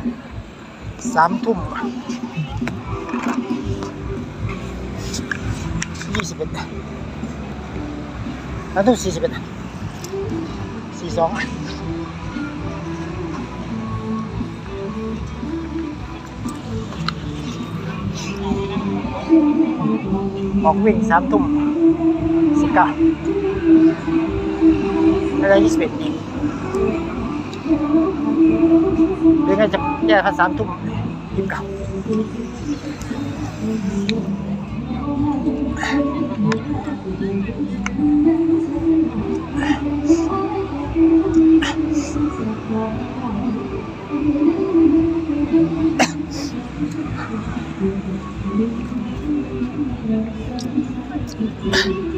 3 ทุ่ม 21 3 ทุ่ม 41 42ออกวิ่ง3 ทุ่ม 19อะไร21อีกหรือไงจะแย่กัน3 ทุ่ม 29Thank you.